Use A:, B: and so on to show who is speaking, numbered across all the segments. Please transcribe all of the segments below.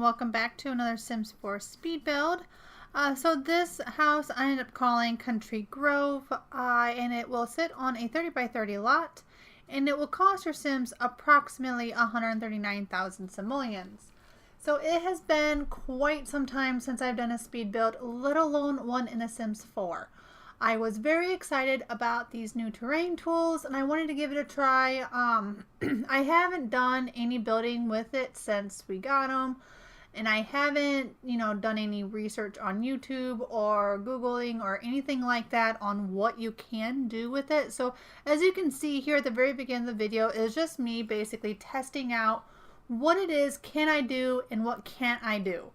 A: welcome back to another Sims 4 speed build. So this house I ended up calling Country Grove, and it will sit on a 30 by 30 lot, and it will cost your Sims approximately 139,000 simoleons. So it has been quite some time since I've done a speed build, let alone one in a Sims 4. I was very excited about these new terrain tools and I wanted to give it a try. I haven't done any building with it since we got them, and I haven't, done any research on YouTube or Googling or anything like that on what you can do with it. So as you can see here at the very beginning of the video is just me basically testing out what it is can I do and what can't I do.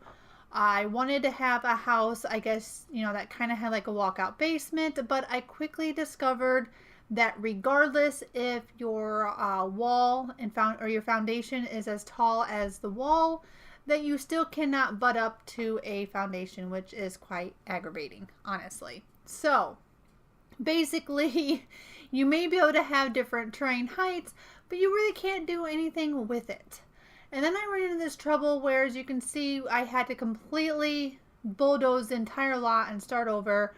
A: I wanted to have a house, I guess, that kind of had like a walkout basement, but I quickly discovered that regardless if your wall and your foundation is as tall as the wall, that you still cannot butt up to a foundation, which is quite aggravating, honestly. So basically, you may be able to have different terrain heights, but you really can't do anything with it. And then I ran into this trouble where, as you can see, I had to completely bulldoze the entire lot and start over.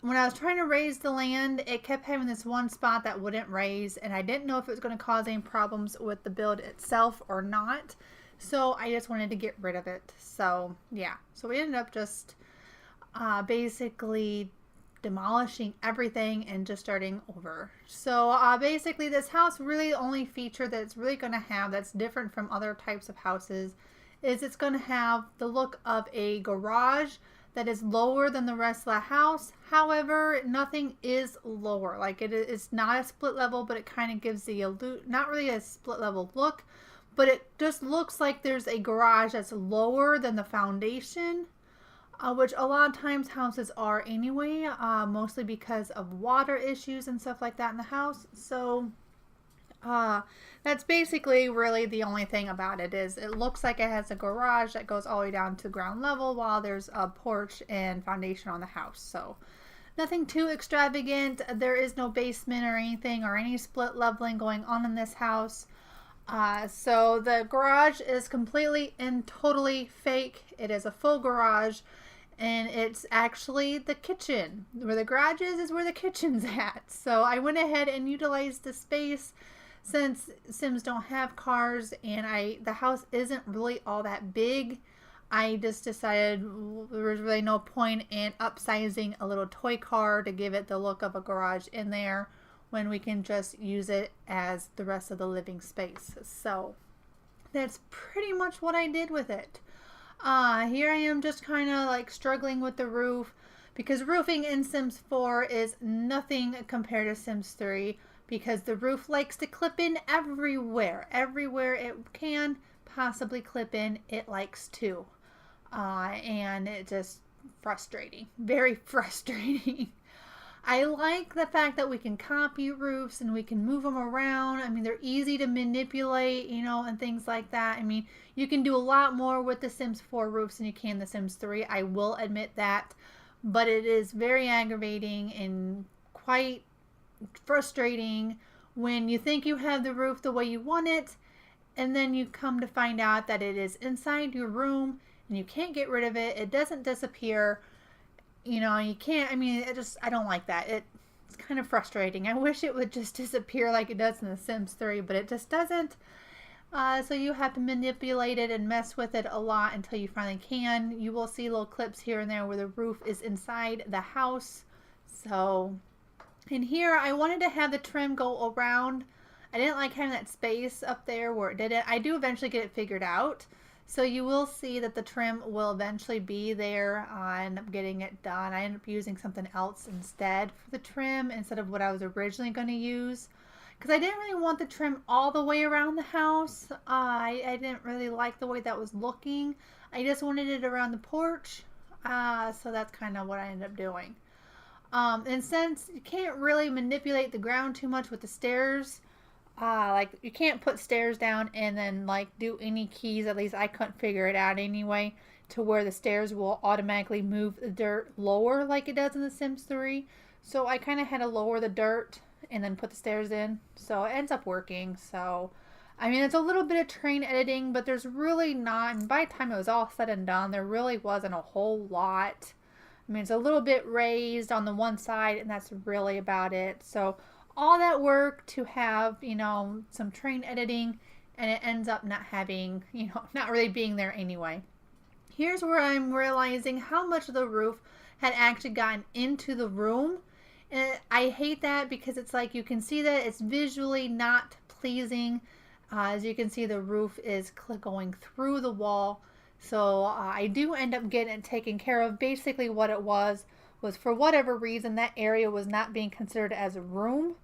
A: When I was trying to raise the land, it kept having this one spot that wouldn't raise, and I didn't know if it was going to cause any problems with the build itself or not. So I just wanted to get rid of it. So yeah, so we ended up just basically demolishing everything and just starting over. So basically this house, really the only feature that it's really going to have that's different from other types of houses is it's going to have the look of a garage that is lower than the rest of the house. However, nothing is lower. Like it's not a split level, but it kind of gives the not really a split level look, but it just looks like there's a garage that's lower than the foundation. Which a lot of times houses are anyway, mostly because of water issues and stuff like that in the house. So that's basically really the only thing about it is it looks like it has a garage that goes all the way down to ground level while there's a porch and foundation on the house. So nothing too extravagant. There is no basement or anything or any split leveling going on in this house. So the garage is completely and totally fake. It is a full garage. And it's actually the kitchen. Where the garage is where the kitchen's at. So I went ahead and utilized the space since Sims don't have cars and the house isn't really all that big. I just decided there was really no point in upsizing a little toy car to give it the look of a garage in there when we can just use it as the rest of the living space. So that's pretty much what I did with it. Here I am just kind of like struggling with the roof because roofing in Sims 4 is nothing compared to Sims 3 because the roof likes to clip in everywhere. Everywhere it can possibly clip in, it likes to. And it's just frustrating. Very frustrating. I like the fact that we can copy roofs and we can move them around. I mean, they're easy to manipulate, and things like that. I mean, you can do a lot more with the Sims 4 roofs than you can the Sims 3. I will admit that. But it is very aggravating and quite frustrating when you think you have the roof the way you want it, and then you come to find out that it is inside your room and you can't get rid of it. It doesn't disappear. You can't, I don't like that. It's kind of frustrating. I wish it would just disappear like it does in The Sims 3, but it just doesn't. So you have to manipulate it and mess with it a lot until you finally can. You will see little clips here and there where the roof is inside the house. So, in here, I wanted to have the trim go around. I didn't like having that space up there where it did it. I do eventually get it figured out. So you will see that the trim will eventually be there. I end up getting it done. I end up using something else instead for the trim instead of what I was originally going to use. Because I didn't really want the trim all the way around the house. I didn't really like the way that was looking. I just wanted it around the porch. So that's kind of what I ended up doing. And since you can't really manipulate the ground too much with the stairs, like you can't put stairs down and then like do any keys, at least I couldn't figure it out anyway, to where the stairs will automatically move the dirt lower like it does in The Sims 3. So I kind of had to lower the dirt and then put the stairs in. So it ends up working. So I mean, it's a little bit of train editing, but there's really not, and by the time it was all said and done, there really wasn't a whole lot. I mean, it's a little bit raised on the one side, and that's really about it. So all that work to have, you know, some train editing, and it ends up not having, you know, not really being there anyway. Here's where I'm realizing how much of the roof had actually gotten into the room. And I hate that because it's like you can see that it's visually not pleasing. As you can see, the roof is going through the wall. So I do end up getting it taken care of. Basically what it was for whatever reason that area was not being considered as a room.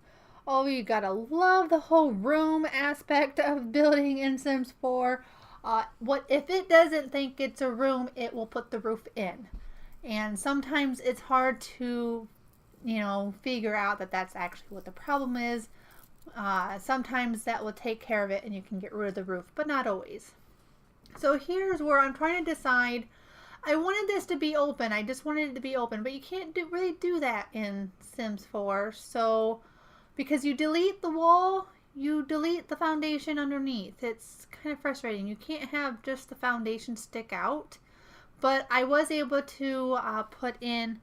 A: Oh, you gotta love the whole room aspect of building in Sims 4. What if it doesn't think it's a room, it will put the roof in. And sometimes it's hard to, you know, figure out that that's actually what the problem is. Sometimes that will take care of it and you can get rid of the roof, but not always. So here's where I'm trying to decide. I wanted this to be open. I just wanted it to be open, but you can't really do that in Sims 4. So because you delete the wall, you delete the foundation underneath. It's kind of frustrating. You can't have just the foundation stick out. But I was able to put in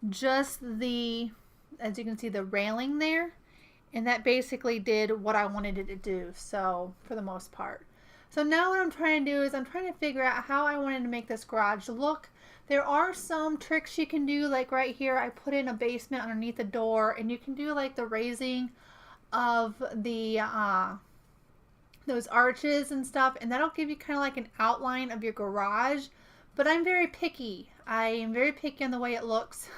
A: just the, as you can see, the railing there. And that basically did what I wanted it to do, so for the most part. So now what I'm trying to do is I'm trying to figure out how I wanted to make this garage look. There are some tricks you can do, like right here I put in a basement underneath the door, and you can do like the raising of the those arches and stuff, and that'll give you kind of like an outline of your garage. But I'm very picky. I am very picky on the way it looks.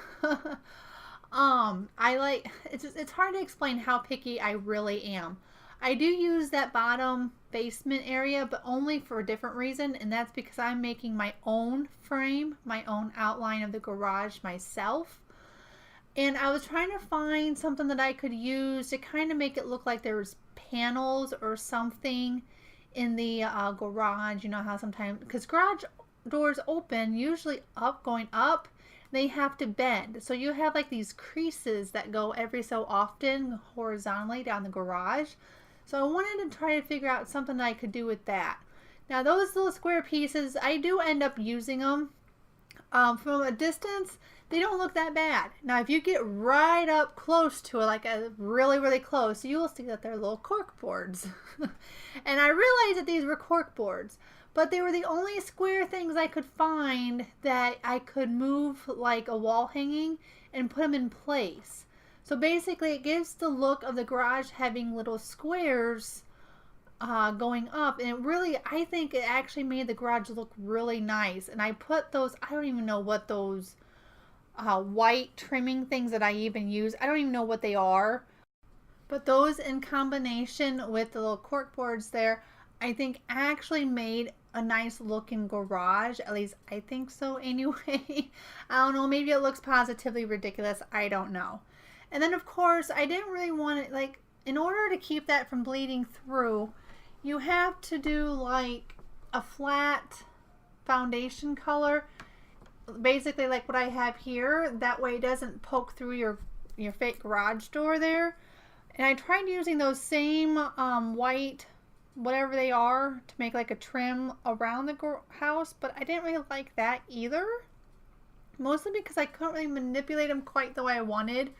A: I like, it's hard to explain how picky I really am. I do use that bottom basement area, but only for a different reason, and that's because I'm making my own frame, my own outline of the garage myself. And I was trying to find something that I could use to kind of make it look like there was panels or something in the garage. You know how sometimes, because garage doors open usually up, going up, they have to bend. So you have like these creases that go every so often horizontally down the garage. So I wanted to try to figure out something that I could do with that. Now those little square pieces, I do end up using them. From a distance, they don't look that bad. Now if you get right up close to it, like really close, you will see that they're little cork boards. And I realized that these were cork boards. But they were the only square things I could find that I could move like a wall hanging and put them in place. So basically it gives the look of the garage having little squares going up, and it really, I think it actually made the garage look really nice. And I put those, I don't even know what those white trimming things that I even use, I don't even know what they are. But those in combination with the little cork boards there, I think actually made a nice looking garage. At least I think so anyway. I don't know, maybe it looks positively ridiculous, I don't know. And then of course I didn't really want it, like in order to keep that from bleeding through, you have to do like a flat foundation color, basically like what I have here. That way it doesn't poke through your fake garage door there. And I tried using those same white whatever they are to make like a trim around the house, but I didn't really like that either, mostly because I couldn't really manipulate them quite the way I wanted.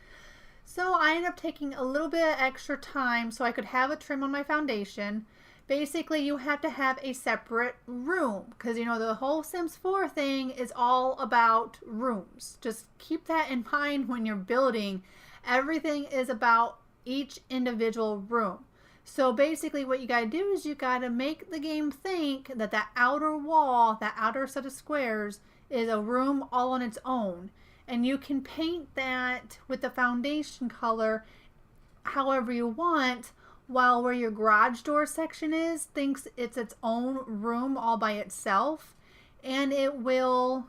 A: So I ended up taking a little bit of extra time so I could have a trim on my foundation. Basically you have to have a separate room, because you know the whole Sims 4 thing is all about rooms. Just keep that in mind when you're building. Everything is about each individual room. So basically what you got to do is you got to make the game think that that outer wall, that outer set of squares, is a room all on its own. And you can paint that with the foundation color however you want, while where your garage door section is thinks it's its own room all by itself. And it will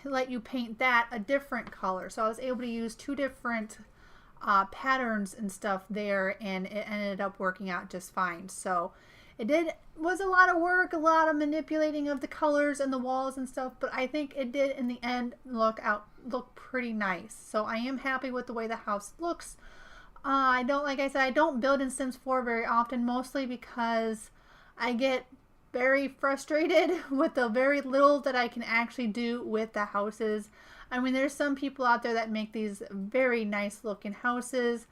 A: let you paint that a different color. So I was able to use two different patterns and stuff there, and it ended up working out just fine. So it was a lot of work, a lot of manipulating of the colors and the walls and stuff, but I think it did in the end look pretty nice. So I am happy with the way the house looks. I don't, like I said, I don't build in Sims 4 very often, mostly because I get very frustrated with the very little that I can actually do with the houses. I mean, there's some people out there that make these very nice looking houses,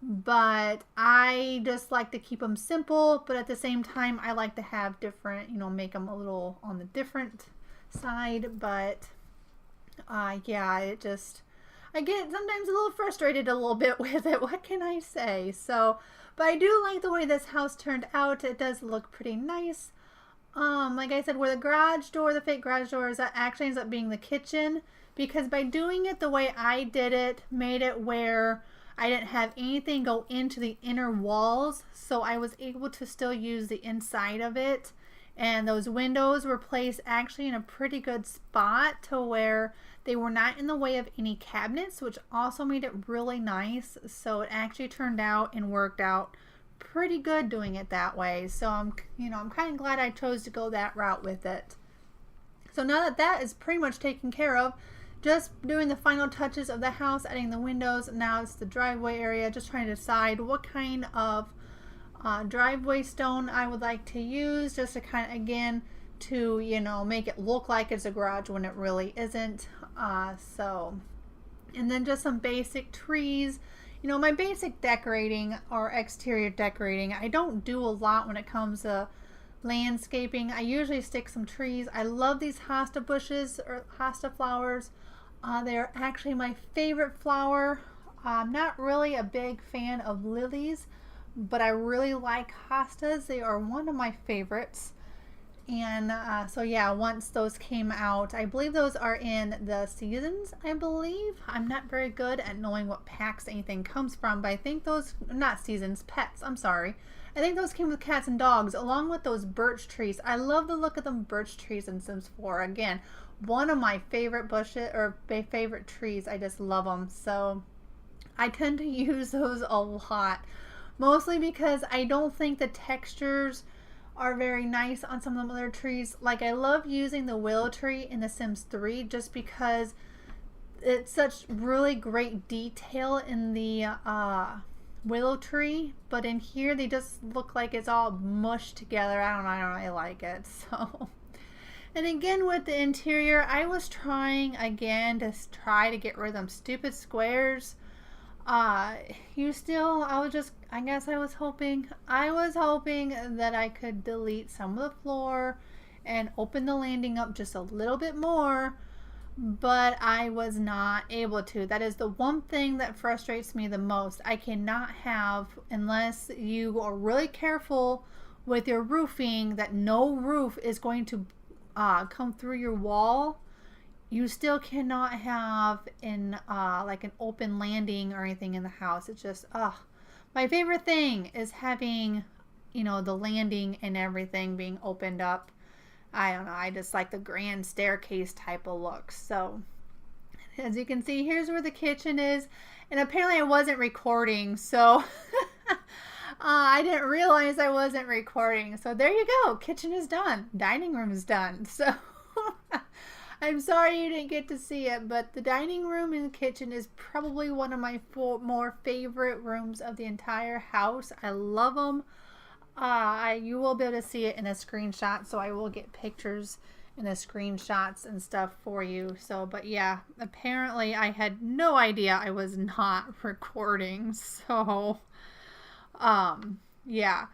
A: but I just like to keep them simple, but at the same time, I like to have different, make them a little on the different side, but yeah, I get sometimes a little frustrated a little bit with it. What can I say? So, but I do like the way this house turned out. It does look pretty nice. Like I said, where the garage door, the fake garage door, is that actually ends up being the kitchen, because by doing it the way I did it, made it where I didn't have anything go into the inner walls, so I was able to still use the inside of it. And those windows were placed actually in a pretty good spot to where they were not in the way of any cabinets, which also made it really nice. So it actually turned out and worked out pretty good doing it that way. So I'm kind of glad I chose to go that route with it. So now that that is pretty much taken care of, just doing the final touches of the house, adding the windows. Now it's the driveway area, just trying to decide what kind of driveway stone I would like to use, just to kind of, again, to make it look like it's a garage when it really isn't. And then just some basic trees. My basic decorating or exterior decorating, I don't do a lot when it comes to landscaping. I usually stick some trees. I love these hosta bushes or hosta flowers. They're actually my favorite flower. I'm not really a big fan of lilies, but I really like hostas. They are one of my favorites. And so yeah, once those came out, I believe those are in the seasons, I believe. I'm not very good at knowing what packs anything comes from, but I think those, not seasons, pets, I'm sorry. I think those came with cats and dogs, along with those birch trees. I love the look of them birch trees in Sims 4. Again, one of my favorite bushes, or favorite trees. I just love them. So I tend to use those a lot. Mostly because I don't think the textures are very nice on some of the other trees. Like, I love using the willow tree in The Sims 3 just because it's such really great detail in the willow tree, but in here they just look like it's all mushed together. I don't really like it. So, and again with the interior, I was trying again to try to get rid of them stupid squares. I was hoping that I could delete some of the floor and open the landing up just a little bit more, but I was not able to. That is the one thing that frustrates me the most. I cannot have, unless you are really careful with your roofing, that no roof is going to come through your wall. You still cannot have like an open landing or anything in the house. It's just, my favorite thing is having, the landing and everything being opened up. I don't know. I just like the grand staircase type of look. So as you can see, here's where the kitchen is. And apparently I wasn't recording. So I didn't realize I wasn't recording. So there you go. Kitchen is done. Dining room is done. So I'm sorry you didn't get to see it, but the dining room and the kitchen is probably one of my more favorite rooms of the entire house. I love them. You will be able to see it in a screenshot, so I will get pictures and the screenshots and stuff for you. So, but yeah, apparently I had no idea I was not recording. So, yeah,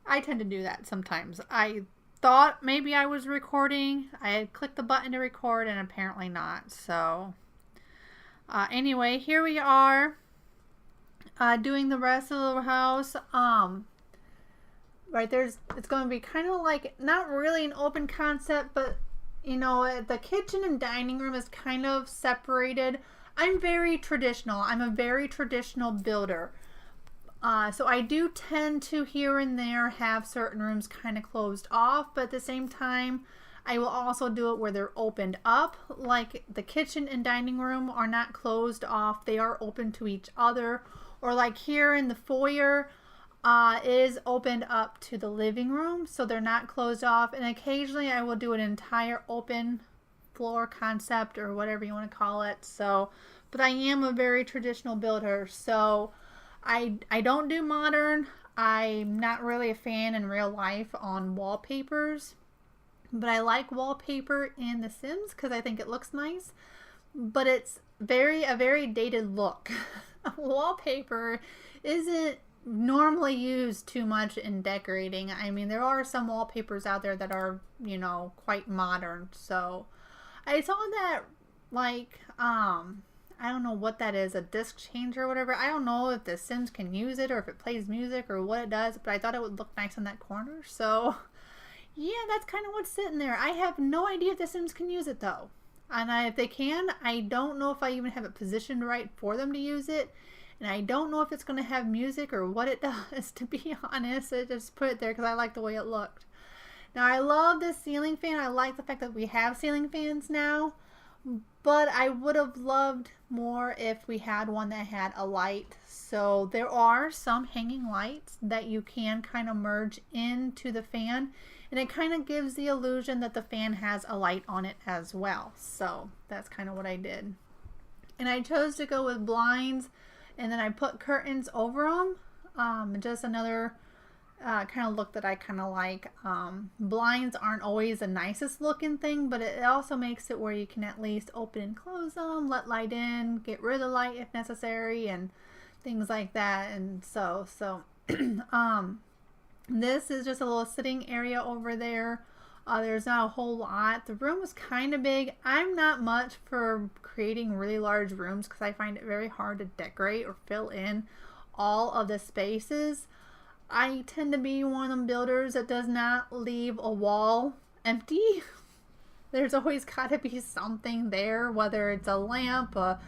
A: I tend to do that sometimes. I thought maybe I was recording. I had clicked the button to record and apparently not. So anyway, here we are doing the rest of the house. Right there's, it's going to be kind of like not really an open concept, but the kitchen and dining room is kind of separated. I'm very traditional. I'm a very traditional builder. So I do tend to here and there have certain rooms kind of closed off, but at the same time, I will also do it where they're opened up. Like the kitchen and dining room are not closed off. They are open to each other. Or like here in the foyer, is opened up to the living room. So they're not closed off. And occasionally I will do an entire open floor concept or whatever you want to call it. So, but I am a very traditional builder. So I don't do modern. I'm not really a fan in real life on wallpapers, but I like wallpaper in The Sims because I think it looks nice. But it's a very dated look. Wallpaper isn't normally used too much in decorating. I mean, there are some wallpapers out there that are, quite modern. So I saw that, like, I don't know what that is, a disc changer or whatever. I don't know if the Sims can use it or if it plays music or what it does, but I thought it would look nice in that corner. So yeah, that's kind of what's sitting there. I have no idea if the Sims can use it though. And if they can, I don't know if I even have it positioned right for them to use it. And I don't know if it's going to have music or what it does, to be honest. I just put it there because I like the way it looked. Now, I love this ceiling fan. I like the fact that we have ceiling fans now. But I would have loved more if we had one that had a light. So there are some hanging lights that you can kind of merge into the fan. And it kind of gives the illusion that the fan has a light on it as well. So that's kind of what I did. And I chose to go with blinds. And then I put curtains over them. Just another kind of look that I kind of like. Blinds aren't always the nicest looking thing, but it also makes it where you can at least open and close them, let light in, get rid of the light if necessary, and things like that. And so this is just a little sitting area over there. There's not a whole lot. The room was kind of big. I'm not much for creating really large rooms because I find it very hard to decorate or fill in all of the spaces. I tend to be one of them builders that does not leave a wall empty. There's always got to be something there, whether it's a lamp, a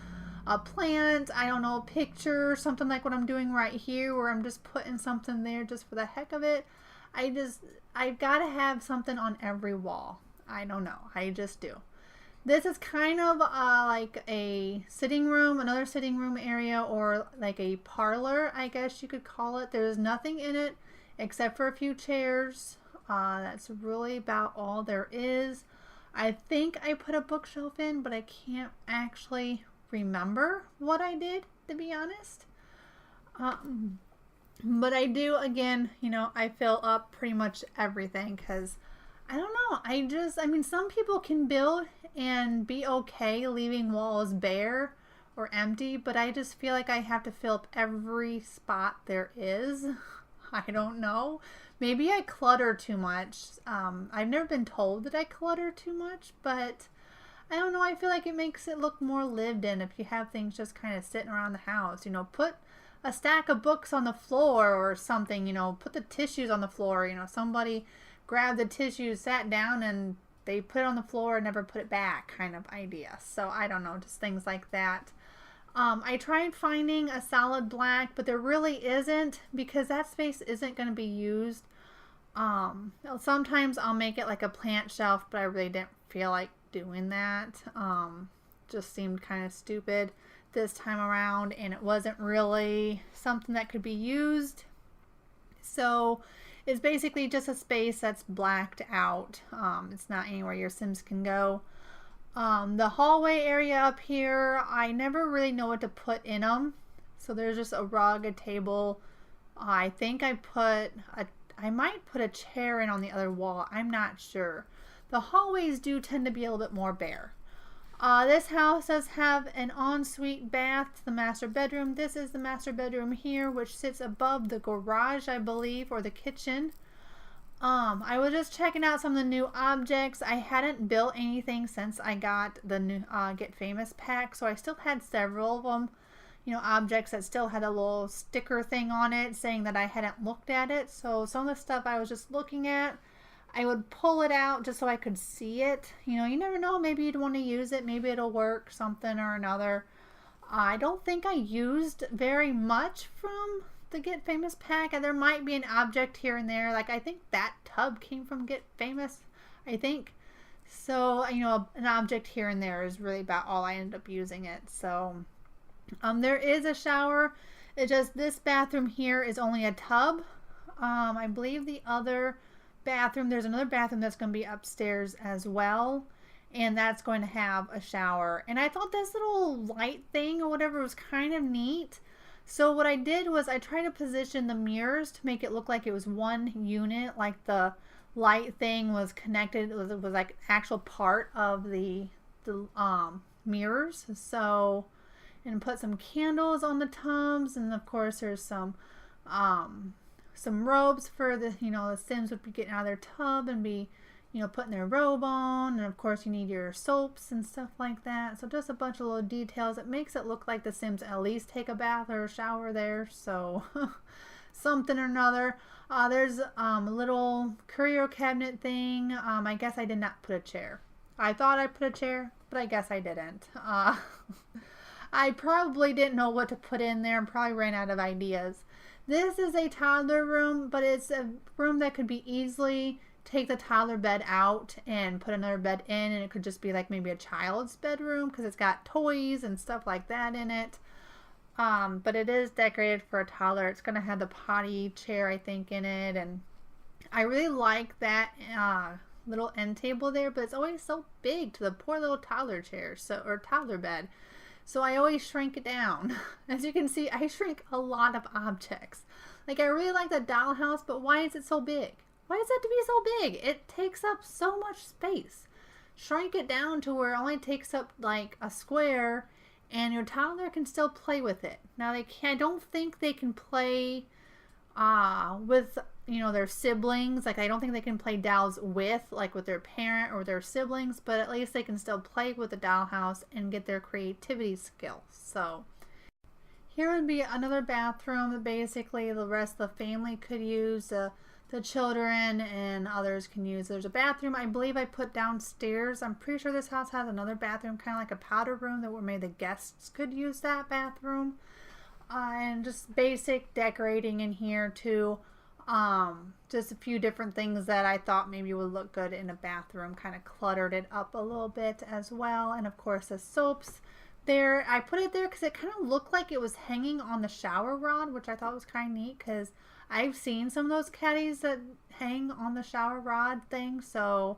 A: plant, I don't know, a picture, something like what I'm doing right here where I'm just putting something there just for the heck of it. I've got to have something on every wall. I don't know. I just do. This is kind of like a sitting room, another sitting room area, or like a parlor, I guess you could call it. There's nothing in it except for a few chairs. That's really about all there is. I think I put a bookshelf in, but I can't actually remember what I did, to be honest. But I do, again, I fill up pretty much everything because I don't know. I mean, some people can build and be okay leaving walls bare or empty, but I just feel like I have to fill up every spot there is. I don't know. Maybe I clutter too much. I've never been told that I clutter too much, but I don't know. I feel like it makes it look more lived in if you have things just kind of sitting around the house. Put a stack of books on the floor or something, put the tissues on the floor. Somebody grabbed the tissues, sat down, and they put it on the floor and never put it back kind of idea. So I don't know, just things like that. I tried finding a solid black, but there really isn't because that space isn't going to be used. Sometimes I'll make it like a plant shelf, but I really didn't feel like doing that. Just seemed kind of stupid this time around, and it wasn't really something that could be used. So it's basically just a space that's blacked out. It's not anywhere your Sims can go. The hallway area up here, I never really know what to put in them. So there's just a rug, a table. I think I might put a chair in on the other wall. I'm not sure. The hallways do tend to be a little bit more bare. This house does have an ensuite bath, the master bedroom. This is the master bedroom here, which sits above the garage, I believe, or the kitchen. I was just checking out some of the new objects. I hadn't built anything since I got the new Get Famous pack, so I still had several of them, objects that still had a little sticker thing on it saying that I hadn't looked at it. So some of the stuff I was just looking at, I would pull it out just so I could see it. You never know, maybe you'd want to use it, maybe it'll work, something or another. I don't think I used very much from the Get Famous pack. There might be an object here and there. Like I think that tub came from Get Famous, I think. So, an object here and there is really about all I ended up using it. So, there is a shower. It just, this bathroom here is only a tub. I believe the other bathroom, there's another bathroom that's going to be upstairs as well, and that's going to have a shower. And I thought this little light thing or whatever was kind of neat. So what I did was I tried to position the mirrors to make it look like it was one unit, like the light thing was connected, it was like actual part of the mirrors. So, and put some candles on the tubs, and of course there's some robes for the Sims would be getting out of their tub and be putting their robe on, and of course you need your soaps and stuff like that. So just a bunch of little details. It makes it look like the Sims at least take a bath or a shower there. So something or another. There's a little curio cabinet thing. I guess I did not put a chair. I thought I put a chair, but I guess I didn't. I probably didn't know what to put in there and probably ran out of ideas. This is a toddler room, but it's a room that could be easily take the toddler bed out and put another bed in, and it could just be like maybe a child's bedroom because it's got toys and stuff like that in it. But it is decorated for a toddler. It's going to have the potty chair, I think, in it, and I really like that little end table there, but it's always so big to the poor little toddler chair, or toddler bed. So I always shrink it down. As you can see, I shrink a lot of objects. Like, I really like the dollhouse, but why is it so big? Why does it have to be so big? It takes up so much space. Shrink it down to where it only takes up like a square, and your toddler can still play with it. Now I don't think they can play with their siblings. Like, I don't think they can play dolls with their parent or their siblings, but at least they can still play with the dollhouse and get their creativity skills. So here would be another bathroom that basically the rest of the family could use. The children and others can use. There's a bathroom I believe I put downstairs. I'm pretty sure this house has another bathroom, kind of like a powder room, that maybe the guests could use that bathroom. And just basic decorating in here too. Just a few different things that I thought maybe would look good in a bathroom. Kind of cluttered it up a little bit as well. And of course the soaps there. I put it there because it kind of looked like it was hanging on the shower rod, which I thought was kind of neat because I've seen some of those caddies that hang on the shower rod thing. So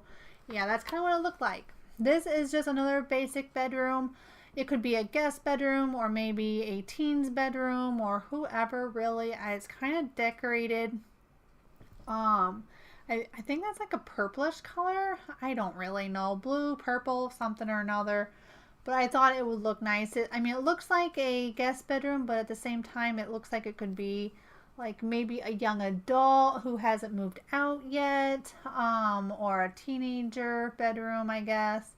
A: yeah, that's kind of what it looked like. This is just another basic bedroom. It could be a guest bedroom or maybe a teen's bedroom or whoever really. It's kind of decorated. I think that's like a purplish color. I don't really know. Blue, purple, something or another. But I thought it would look nice. It looks like a guest bedroom, but at the same time, it looks like it could be like maybe a young adult who hasn't moved out yet, or a teenager bedroom, I guess.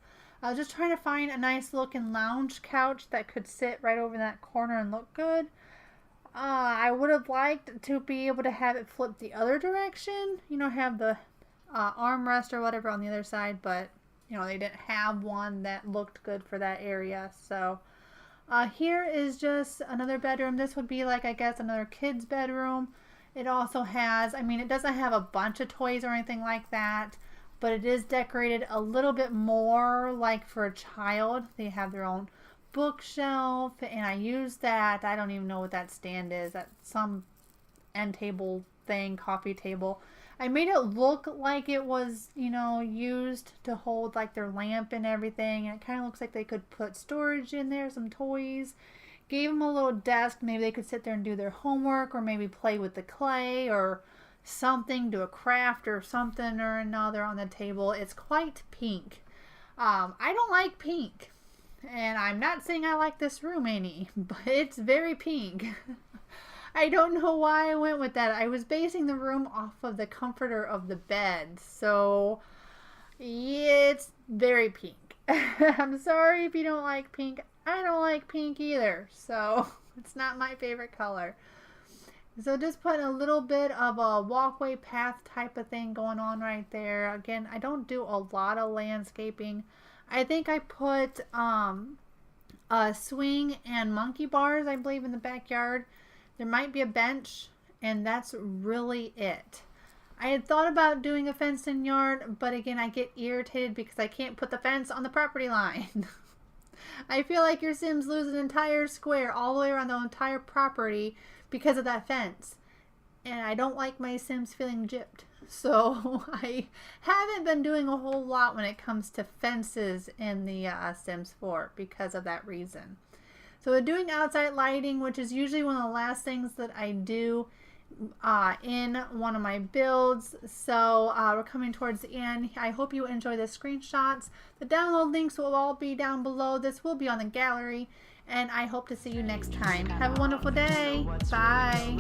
A: I was just trying to find a nice looking lounge couch that could sit right over in that corner and look good. I would have liked to be able to have it flip the other direction, have the armrest or whatever on the other side, but they didn't have one that looked good for that area. So here is just another bedroom. This would be like, I guess, another kid's bedroom. It also has, it doesn't have a bunch of toys or anything like that, but it is decorated a little bit more like for a child. They have their own bookshelf, and I use that. I don't even know what that stand is. That's some end table thing, coffee table. I made it look like it was, used to hold like their lamp and everything. And it kind of looks like they could put storage in there, some toys. Gave them a little desk. Maybe they could sit there and do their homework, or maybe play with the clay or something, do a craft or something or another on the table. It's quite pink. I don't like pink. And I'm not saying I like this room any, but it's very pink. I don't know why I went with that. I was basing the room off of the comforter of the bed. So, yeah, it's very pink. I'm sorry if you don't like pink. I don't like pink either. So, it's not my favorite color. So, just putting a little bit of a walkway path type of thing going on right there. Again, I don't do a lot of landscaping. I think I put a swing and monkey bars, I believe, in the backyard. There might be a bench, and that's really it. I had thought about doing a fenced-in yard, but again, I get irritated because I can't put the fence on the property line. I feel like your Sims lose an entire square all the way around the entire property because of that fence. And I don't like my Sims feeling gypped. So I haven't been doing a whole lot when it comes to fences in the Sims 4 because of that reason. So we're doing outside lighting, which is usually one of the last things that I do in one of my builds. So we're coming towards the end. I hope you enjoy the screenshots. The download links will all be down below. This will be on the gallery, and I hope to see you next time. Have a wonderful day. Bye.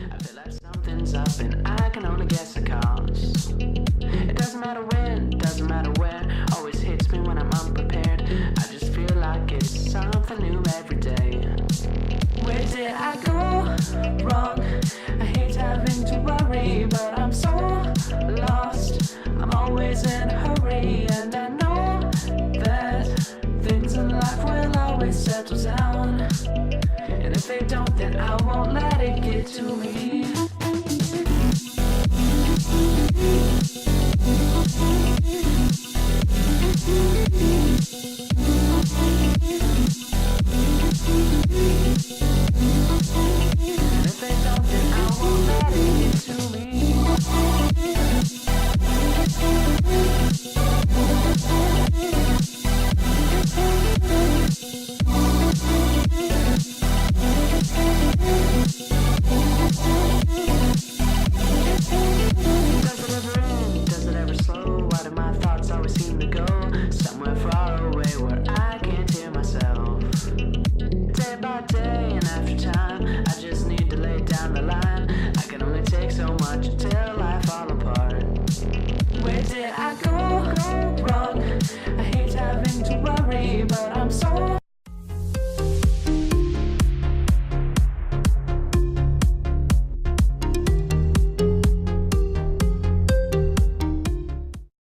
B: I feel like something's up and I can only guess the cause. It doesn't matter when, doesn't matter where, always hits me when I'm unprepared. I just feel like it's something new every day. Where did I go wrong? I hate having to worry, but I'm so lost. I'm always in a hurry, and I know that things in life will always settle down. And if they don't, then I won't let it get to me.